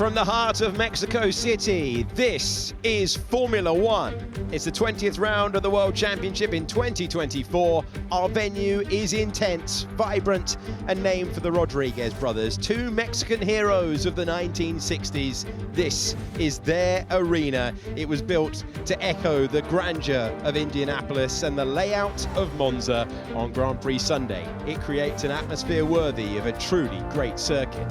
From the heart of Mexico City, this is Formula One. It's the 20th round of the World Championship in 2024. Our venue is intense, vibrant, and named for the Rodriguez brothers, two Mexican heroes of the 1960s. This is their arena. It was built to echo the grandeur of Indianapolis and the layout of Monza on Grand Prix Sunday. It creates an atmosphere worthy of a truly great circuit.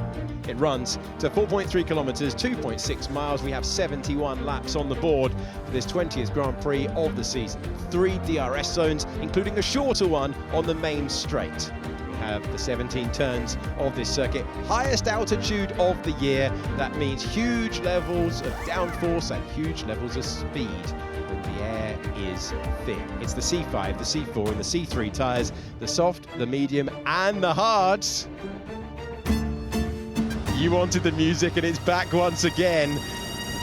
It runs to 4.3 kilometers, 2.6 miles. We have 71 laps on the board for this 20th Grand Prix of the season. 3 DRS zones, including a shorter one on the main straight. We have the 17 turns of this circuit, highest altitude of the year. That means huge levels of downforce and huge levels of speed when the air is thin. It's the C5, the C4 and the C3 tyres, the soft, the medium and the hards. You wanted the music and it's back once again.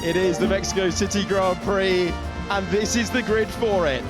It is the Mexico City Grand Prix and this is the grid for it.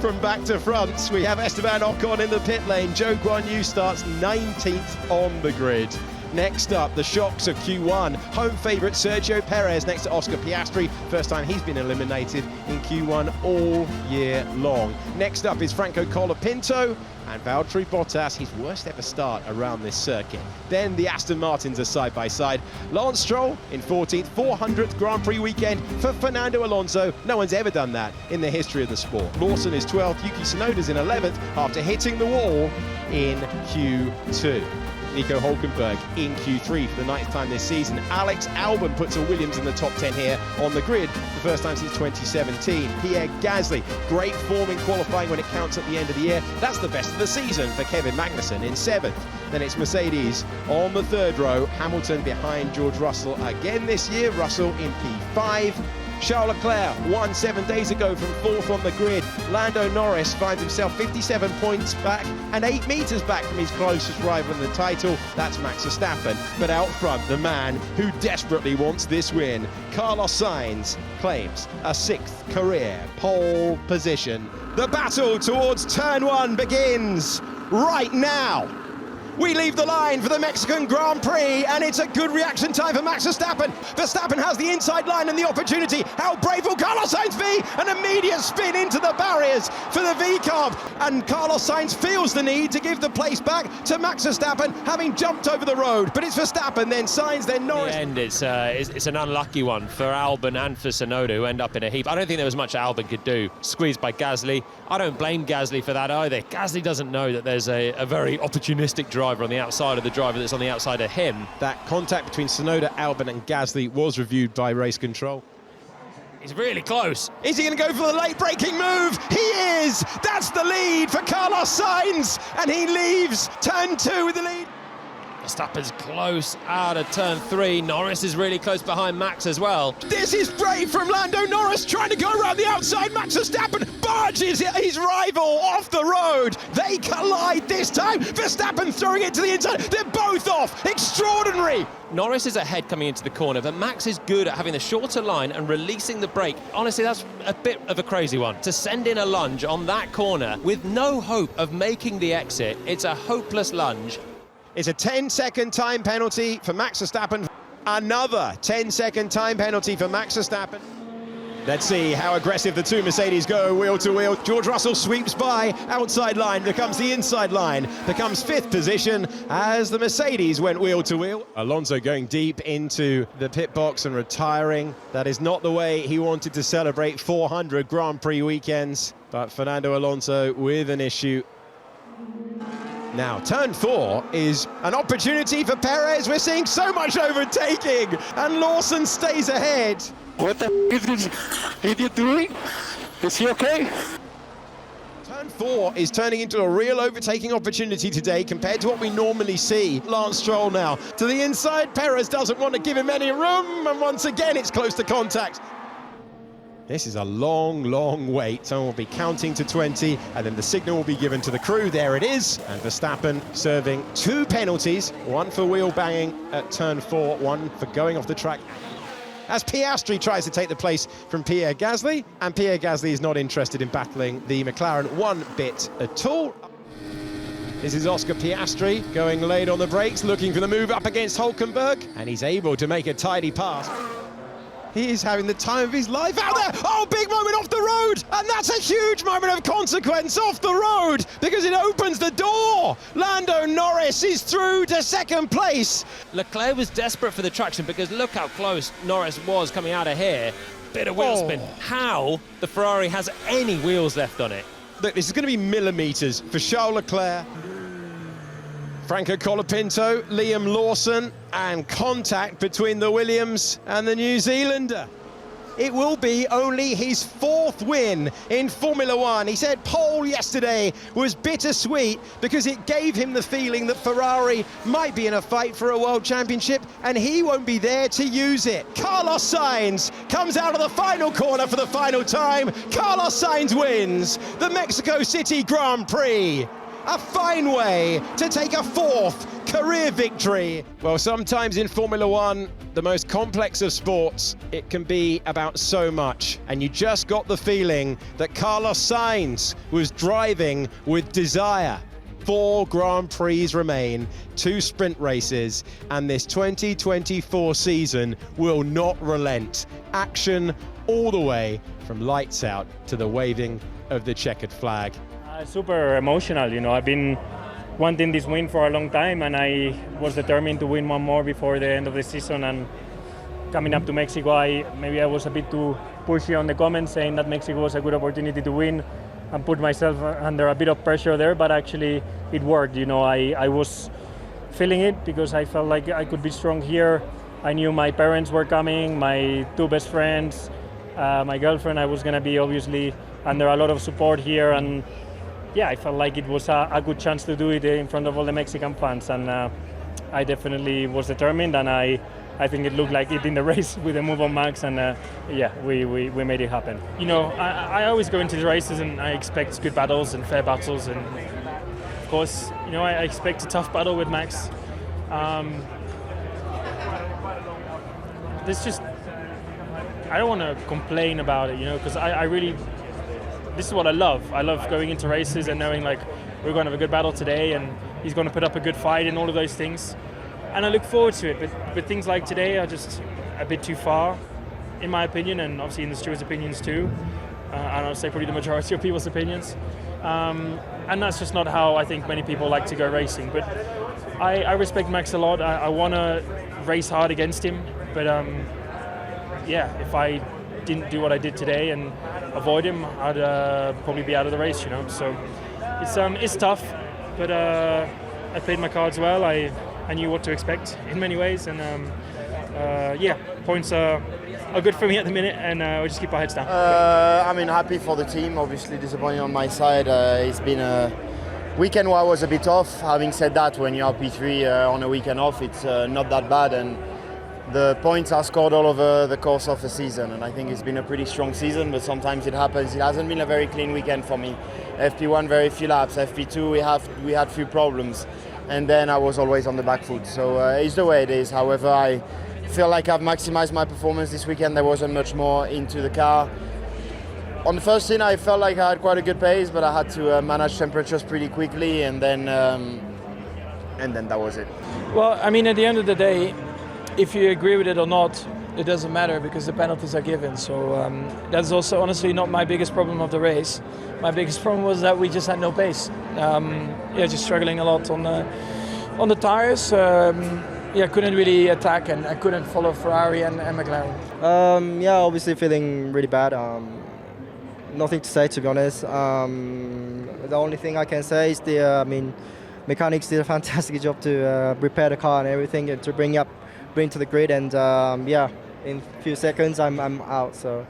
From back to front, we have Esteban Ocon in the pit lane. Zhou Guanyu starts 19th on the grid. Next up, the shocks of Q1. Home favourite Sergio Perez next to Oscar Piastri. First time he's been eliminated in Q1 all year long. Next up is Franco Colapinto and Valtteri Bottas, his worst ever start around this circuit. Then the Aston Martins are side by side. Lance Stroll in 14th, 400th Grand Prix weekend for Fernando Alonso. No one's ever done that in the history of the sport. Lawson is 12th, Yuki Tsunoda's in 11th after hitting the wall in Q2. Nico Hülkenberg in Q3 for the 9th time this season. Alex Albon puts a Williams in the top 10 here on the grid, the first time since 2017. Pierre Gasly, great form in qualifying when it counts at the end of the year. That's the best of the season for Kevin Magnussen in 7th. Then it's Mercedes on the 3rd row. Hamilton behind George Russell again this year. Russell in P5. Charles Leclerc won 7 days ago from 4th on the grid. Lando Norris finds himself 57 points back and 8 metres back from his closest rival in the title. That's Max Verstappen. But out front, the man who desperately wants this win, Carlos Sainz, claims a 6th career pole position. The battle towards turn 1 begins right now. We leave the line for the Mexican Grand Prix, and it's a good reaction time for Max Verstappen. Verstappen has the inside line and the opportunity. How brave will Carlos Sainz be? An immediate spin into the barriers for the V-carb. And Carlos Sainz feels the need to give the place back to Max Verstappen, having jumped over the road. But it's Verstappen, then Sainz, then Norris. In the end, it's an unlucky one for Albon and for Tsunoda, who end up in a heap. I don't think there was much Albon could do. Squeezed by Gasly. I don't blame Gasly for that either. Gasly doesn't know that there's a very opportunistic driver on the outside of the driver that's on the outside of him. That contact between Tsunoda, Albon and Gasly was reviewed by race control. He's really close. Is he going to go for the late braking move? He is! That's the lead for Carlos Sainz, and he leaves turn 2 with the lead. Verstappen's close out of turn 3. Norris is really close behind Max as well. This is brave from Lando Norris, trying to go around the outside. Max Verstappen barges his rival off the road. They collide this time. Verstappen throwing it to the inside. They're both off. Extraordinary. Norris is ahead coming into the corner, but Max is good at having the shorter line and releasing the brake. Honestly, that's a bit of a crazy one. To send in a lunge on that corner with no hope of making the exit, it's a hopeless lunge. It's a 10-second time penalty for Max Verstappen. Another 10-second time penalty for Max Verstappen. Let's see how aggressive the two Mercedes go wheel to wheel. George Russell sweeps by, outside line becomes the inside line, becomes 5th position as the Mercedes went wheel to wheel. Alonso going deep into the pit box and retiring. That is not the way he wanted to celebrate 400 Grand Prix weekends, but Fernando Alonso with an issue. Now, turn 4 is an opportunity for Perez. We're seeing so much overtaking, and Lawson stays ahead. What the is this idiot doing? Is he okay? Turn 4 is turning into a real overtaking opportunity today compared to what we normally see. Lance Stroll now to the inside. Perez doesn't want to give him any room, and once again it's close to contact. This is a long, long wait. Someone will be counting to 20, and then the signal will be given to the crew. There it is. And Verstappen serving 2 penalties, one for wheel banging at turn 4, one for going off the track. As Piastri tries to take the place from Pierre Gasly, and Pierre Gasly is not interested in battling the McLaren one bit at all. This is Oscar Piastri going late on the brakes, looking for the move up against Hülkenberg, and he's able to make a tidy pass. He is having the time of his life out there. Oh, big moment off the road. And that's a huge moment of consequence off the road because it opens the door. Lando Norris is through to second place. Leclerc was desperate for the traction because look how close Norris was coming out of here. Bit of wheel spin. How the Ferrari has any wheels left on it. Look, this is going to be millimetres for Charles Leclerc. Franco Colapinto, Liam Lawson, and contact between the Williams and the New Zealander. It will be only his 4th win in Formula One. He said pole yesterday was bittersweet because it gave him the feeling that Ferrari might be in a fight for a world championship and he won't be there to use it. Carlos Sainz comes out of the final corner for the final time. Carlos Sainz wins the Mexico City Grand Prix. A fine way to take a 4th career victory. Well, sometimes in Formula One, the most complex of sports, it can be about so much. And you just got the feeling that Carlos Sainz was driving with desire. 4 Grand Prix remain, 2 sprint races, and this 2024 season will not relent. Action all the way from lights out to the waving of the checkered flag. Super emotional, you know. I've been wanting this win for a long time and I was determined to win one more before the end of the season, and coming up to Mexico, maybe I was a bit too pushy on the comments saying that Mexico was a good opportunity to win and put myself under a bit of pressure there, but actually it worked, you know. I was feeling it because I felt like I could be strong here. I knew my parents were coming, my 2 best friends, my girlfriend. I was going to be obviously under a lot of support here, and yeah, I felt like it was a good chance to do it in front of all the Mexican fans, and I definitely was determined, and I think it looked like it in the race with the move on Max, and yeah, we made it happen. You know, I always go into the races and I expect good battles and fair battles, and of course, you know, I expect a tough battle with Max. There's just, I don't want to complain about it, you know, because I really, this is what I love. I love going into races and knowing like we're going to have a good battle today and he's going to put up a good fight and all of those things. And I look forward to it. But things like today are just a bit too far, in my opinion, and obviously in the steward's opinions too. And I'd say probably the majority of people's opinions. And that's just not how I think many people like to go racing. But I respect Max a lot. I want to race hard against him. But yeah, if I didn't do what I did today and avoid him, I'd probably be out of the race, you know. So it's tough, but I played my cards well. I knew what to expect in many ways, and yeah, points are good for me at the minute, and we'll just keep our heads down. I mean, happy for the team. Obviously disappointing on my side. It's been a weekend where I was a bit off. Having said that, when you are P3 on a weekend off, it's not that bad, and the points are scored all over the course of the season, and I think it's been a pretty strong season, but sometimes it happens. It hasn't been a very clean weekend for me. FP1 very few laps, FP2 we had few problems, and then I was always on the back foot. So it's the way it is. However, I feel like I've maximized my performance this weekend. There wasn't much more into the car. On the first stint, I felt like I had quite a good pace, but I had to manage temperatures pretty quickly, and then that was it. Well, I mean, at the end of the day, if you agree with it or not, it doesn't matter because the penalties are given. So that's also honestly not my biggest problem of the race. My biggest problem was that we just had no pace. Yeah, just struggling a lot on the tires. Yeah, couldn't really attack, and I couldn't follow Ferrari and McLaren. Yeah, obviously feeling really bad. Nothing to say, to be honest. The only thing I can say is mechanics did a fantastic job to repair the car and everything, and to bring to the grid, and yeah, in a few seconds I'm out. So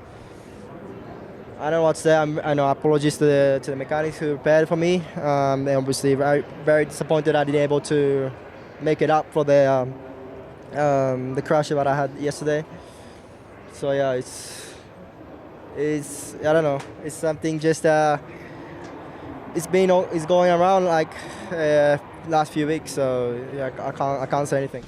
I don't know what to say. I know apologies to the mechanics who repaired for me. And obviously very, very disappointed I didn't able to make it up for the crash that I had yesterday. So yeah, it's I don't know. It's something just it's going around like last few weeks. So yeah, I can't say anything.